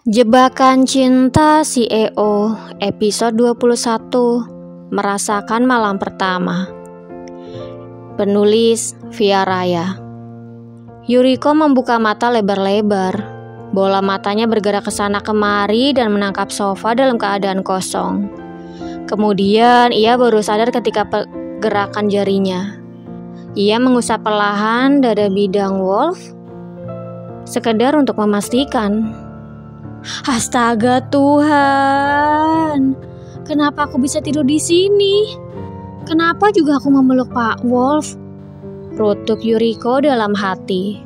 Jebakan Cinta CEO episode 21 Merasakan Malam Pertama. Penulis Via Raya. Yuriko membuka mata lebar-lebar. Bola matanya bergerak ke sana kemari dan menangkap sofa dalam keadaan kosong. Kemudian ia baru sadar ketika pergerakan jarinya. Ia mengusap perlahan dada bidang Wolf sekedar untuk memastikan. Astaga Tuhan, kenapa aku bisa tidur di sini? Kenapa juga aku memeluk Pak Wolf? Rutuk Yuriko dalam hati.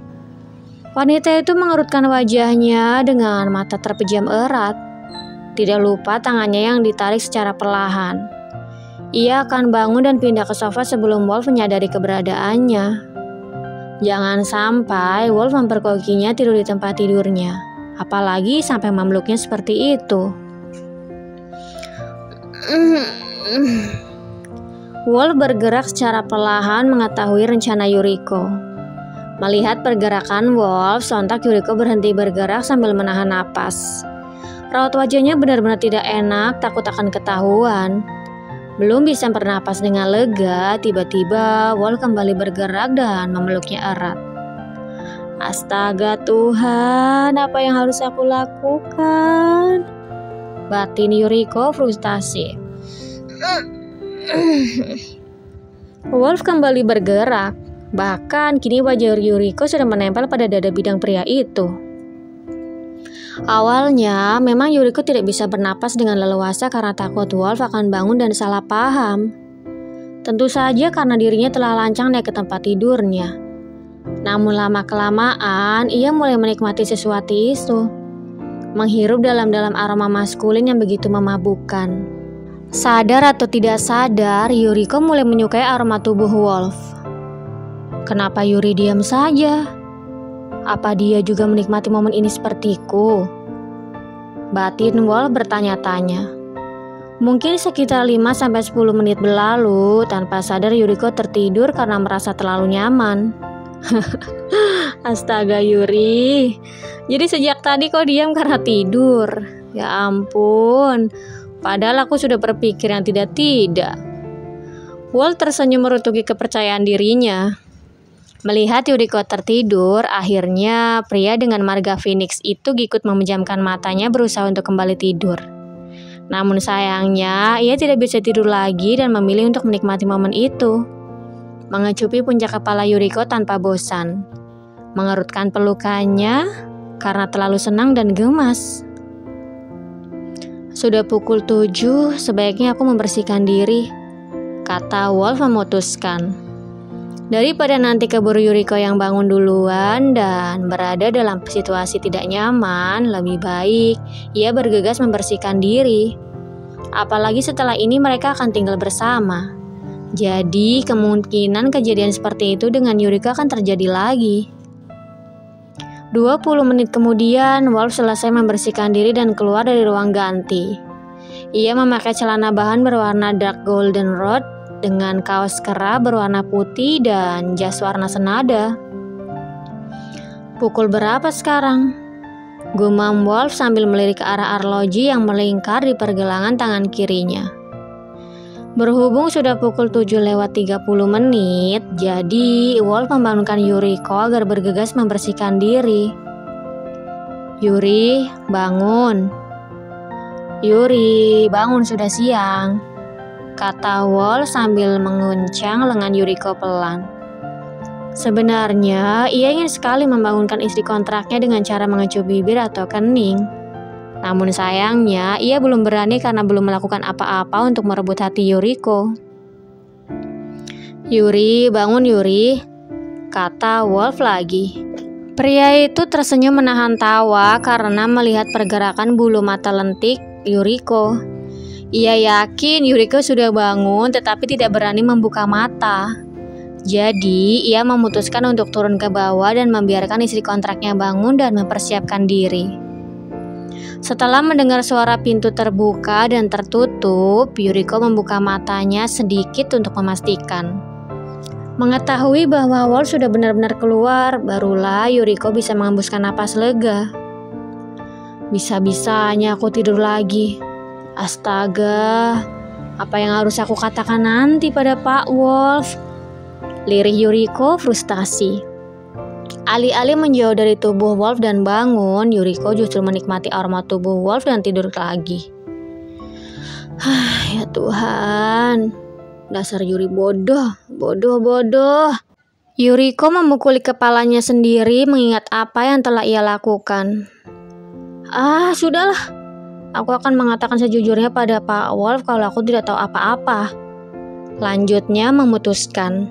Wanita itu mengerutkan wajahnya dengan mata terpejam erat. Tidak lupa tangannya yang ditarik secara perlahan. Ia akan bangun dan pindah ke sofa sebelum Wolf menyadari keberadaannya. Jangan sampai Wolf memperkokinya tidur di tempat tidurnya. Apalagi sampai memeluknya seperti itu. Wolf bergerak secara perlahan mengetahui rencana Yuriko. Melihat pergerakan Wolf, sontak Yuriko berhenti bergerak sambil menahan napas. Raut wajahnya benar-benar tidak enak, takut akan ketahuan. Belum bisa bernapas dengan lega, tiba-tiba Wolf kembali bergerak dan memeluknya erat. Astaga Tuhan, apa yang harus aku lakukan? Batin Yuriko frustasi. Wolf kembali bergerak. Bahkan kini wajah Yuriko sudah menempel pada dada bidang pria itu. Awalnya memang Yuriko tidak bisa bernapas dengan leluasa karena takut Wolf akan bangun dan salah paham. Tentu saja karena dirinya telah lancang naik ke tempat tidurnya. Namun lama-kelamaan ia mulai menikmati sesuatu itu. Menghirup dalam-dalam aroma maskulin yang begitu memabukkan. Sadar atau tidak sadar, Yuriko mulai menyukai aroma tubuh Wolf. Kenapa Yuri diam saja? Apa dia juga menikmati momen ini sepertiku? Batin Wolf bertanya-tanya. Mungkin sekitar 5-10 menit berlalu, tanpa sadar Yuriko tertidur karena merasa terlalu nyaman. Astaga Yuri, jadi sejak tadi kau diam karena tidur? Ya ampun, padahal aku sudah berpikir yang tidak-tidak. Wolf tersenyum merutuki kepercayaan dirinya. Melihat Yuriko tertidur, akhirnya pria dengan marga Phoenix itu ikut memejamkan matanya berusaha untuk kembali tidur. Namun sayangnya, ia tidak bisa tidur lagi dan memilih untuk menikmati momen itu. Mengecupi puncak kepala Yuriko tanpa bosan. Mengerutkan pelukannya karena terlalu senang dan gemas. Sudah pukul 7, sebaiknya aku membersihkan diri, kata Wolf memutuskan. Daripada nanti keburu Yuriko yang bangun duluan dan berada dalam situasi tidak nyaman, lebih baik ia bergegas membersihkan diri. Apalagi setelah ini mereka akan tinggal bersama. Jadi kemungkinan kejadian seperti itu dengan Yuriko akan terjadi lagi. 20 menit kemudian, Wolf selesai membersihkan diri dan keluar dari ruang ganti. Ia memakai celana bahan berwarna dark golden rod dengan kaos kera berwarna putih dan jas warna senada. Pukul berapa sekarang? Gumam Wolf sambil melirik ke arah arloji yang melingkar di pergelangan tangan kirinya. Berhubung sudah pukul 7:30 menit, jadi Wolf membangunkan Yuriko agar bergegas membersihkan diri. Yuri, bangun. Yuri, bangun, sudah siang, kata Wolf sambil menguncang lengan Yuriko pelan. Sebenarnya, ia ingin sekali membangunkan istri kontraknya dengan cara mengecup bibir atau kening. Namun sayangnya, ia belum berani karena belum melakukan apa-apa untuk merebut hati Yuriko. Yuri, bangun Yuri, kata Wolf lagi. Pria itu tersenyum menahan tawa karena melihat pergerakan bulu mata lentik Yuriko. Ia yakin Yuriko sudah bangun tetapi tidak berani membuka mata. Jadi, ia memutuskan untuk turun ke bawah dan membiarkan istri kontraknya bangun dan mempersiapkan diri. Setelah mendengar suara pintu terbuka dan tertutup, Yuriko membuka matanya sedikit untuk memastikan. Mengetahui bahwa Wolf sudah benar-benar keluar, barulah Yuriko bisa mengembuskan napas lega. Bisa-bisanya aku tidur lagi. Astaga, apa yang harus aku katakan nanti pada Pak Wolf? Lirih Yuriko frustasi. Alih-alih menjauh dari tubuh Wolf dan bangun, Yuriko justru menikmati aroma tubuh Wolf dan tidur lagi. Ya Tuhan, dasar Yuri bodoh. Yuriko memukuli kepalanya sendiri mengingat apa yang telah ia lakukan. Sudahlah. Aku akan mengatakan sejujurnya pada Pak Wolf kalau aku tidak tahu apa-apa. Lanjutnya memutuskan.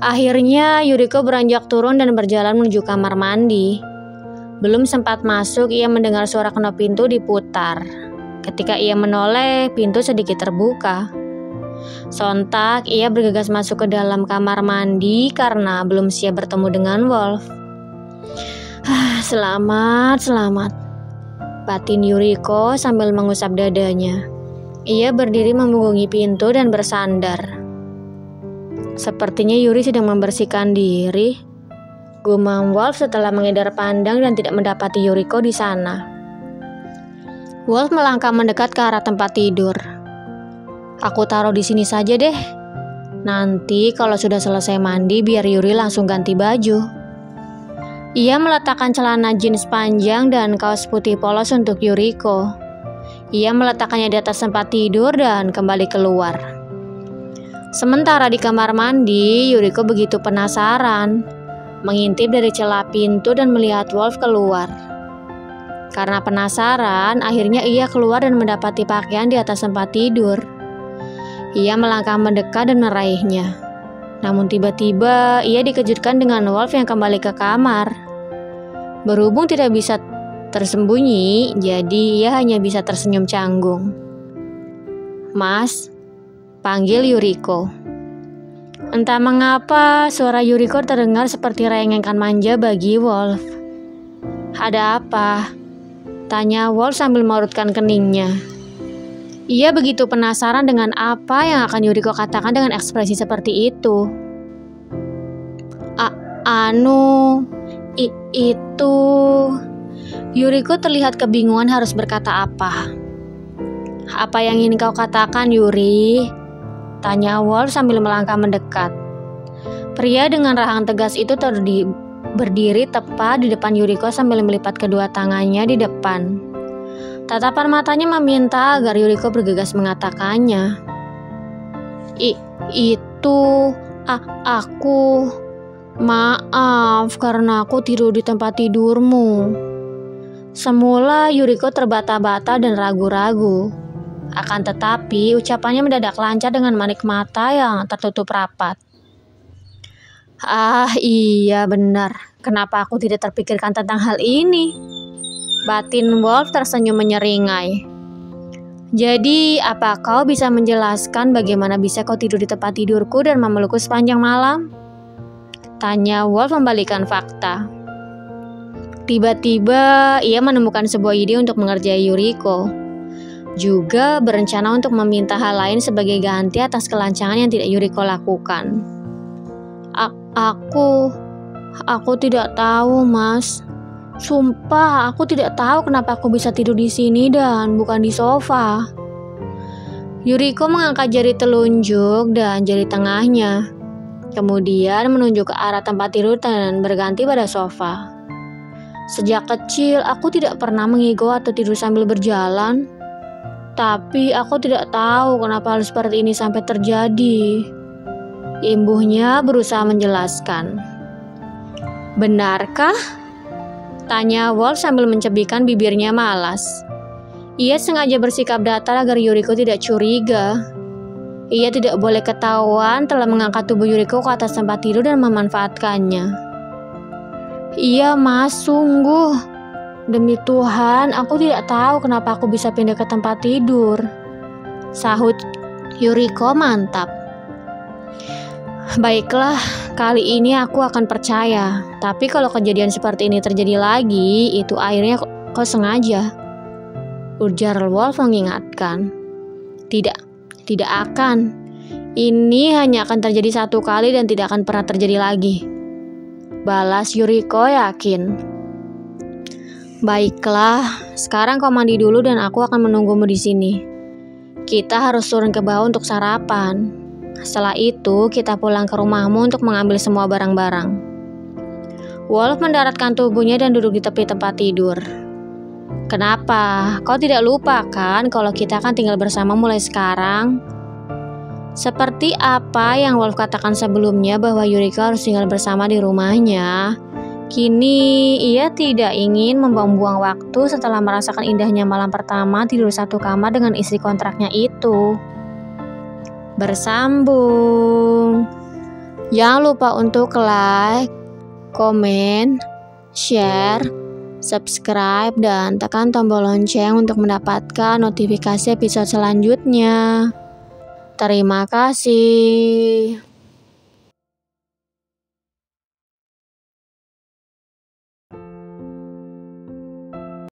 Akhirnya Yuriko beranjak turun dan berjalan menuju kamar mandi. Belum sempat masuk, ia mendengar suara knop pintu diputar. Ketika ia menoleh, pintu sedikit terbuka. Sontak ia bergegas masuk ke dalam kamar mandi karena belum siap bertemu dengan Wolf. Selamat. Batin Yuriko sambil mengusap dadanya. Ia berdiri membungkuk pintu dan bersandar. Sepertinya Yuri sedang membersihkan diri. Gumam Wolf setelah mengedar pandang dan tidak mendapati Yuriko di sana. Wolf melangkah mendekat ke arah tempat tidur. Aku taruh di sini saja deh. Nanti kalau sudah selesai mandi biar Yuri langsung ganti baju. Ia meletakkan celana jeans panjang dan kaos putih polos untuk Yuriko. Ia meletakkannya di atas tempat tidur dan kembali keluar. Sementara di kamar mandi, Yuriko begitu penasaran, mengintip dari celah pintu dan melihat Wolf keluar. Karena penasaran, akhirnya ia keluar dan mendapati pakaian di atas tempat tidur. Ia melangkah mendekat dan meraihnya. Namun tiba-tiba ia dikejutkan dengan Wolf yang kembali ke kamar. Berhubung tidak bisa tersembunyi, jadi ia hanya bisa tersenyum canggung. Mas, panggil Yuriko. Entah mengapa suara Yuriko terdengar seperti rengengan manja bagi Wolf. Ada apa? Tanya Wolf sambil merutkan keningnya. Ia begitu penasaran dengan apa yang akan Yuriko katakan dengan ekspresi seperti itu. Itu... Yuriko terlihat kebingungan harus berkata apa. Apa yang ingin kau katakan, Yuri? Tanya Wolf sambil melangkah mendekat. Pria dengan rahang tegas itu berdiri tepat di depan Yuriko sambil melipat kedua tangannya di depan. Tatapan matanya meminta agar Yuriko bergegas mengatakannya. Aku... Maaf karena aku tidur di tempat tidurmu. Semula Yuriko terbata-bata dan ragu-ragu. Akan tetapi ucapannya mendadak lancar dengan manik mata yang tertutup rapat. Iya benar. Kenapa aku tidak terpikirkan tentang hal ini? Batin Wolf tersenyum menyeringai. Jadi, apa kau bisa menjelaskan bagaimana bisa kau tidur di tempat tidurku dan memelukku sepanjang malam? Tanya Wolf membalikkan fakta. Tiba-tiba, ia menemukan sebuah ide untuk mengerjai Yuriko. Juga berencana untuk meminta hal lain sebagai ganti atas kelancangan yang tidak Yuriko lakukan. Aku tidak tahu, Mas. Sumpah, aku tidak tahu kenapa aku bisa tidur di sini dan bukan di sofa. Yuriko mengangkat jari telunjuk dan jari tengahnya. Kemudian menunjuk ke arah tempat tidur dan berganti pada sofa. Sejak kecil, aku tidak pernah mengigo atau tidur sambil berjalan. Tapi aku tidak tahu kenapa hal seperti ini sampai terjadi. Imbuhnya berusaha menjelaskan. Benarkah? Tanya Wolf sambil mencebikkan bibirnya malas. Ia sengaja bersikap datar agar Yuriko tidak curiga. Ia tidak boleh ketahuan telah mengangkat tubuh Yuriko ke atas tempat tidur dan memanfaatkannya. Iya Mas, sungguh. Demi Tuhan, aku tidak tahu kenapa aku bisa pindah ke tempat tidur. Sahut Yuriko mantap. Baiklah, kali ini aku akan percaya. Tapi kalau kejadian seperti ini terjadi lagi, itu akhirnya kau sengaja. Ujar Wolf mengingatkan. Tidak akan. Ini hanya akan terjadi satu kali dan tidak akan pernah terjadi lagi. Balas Yuriko yakin. Baiklah, sekarang kau mandi dulu dan aku akan menunggumu di sini. Kita harus turun ke bawah untuk sarapan. Setelah itu, kita pulang ke rumahmu untuk mengambil semua barang-barang. Wolf mendaratkan tubuhnya dan duduk di tepi tempat tidur. Kenapa? Kau tidak lupa kan kalau kita akan tinggal bersama mulai sekarang? Seperti apa yang Wolf katakan sebelumnya bahwa Yuriko harus tinggal bersama di rumahnya, kini ia tidak ingin membuang-buang waktu setelah merasakan indahnya malam pertama tidur satu kamar dengan istri kontraknya itu. Bersambung. Jangan lupa untuk like, komen, share, subscribe, dan tekan tombol lonceng untuk mendapatkan notifikasi episode selanjutnya. Terima kasih.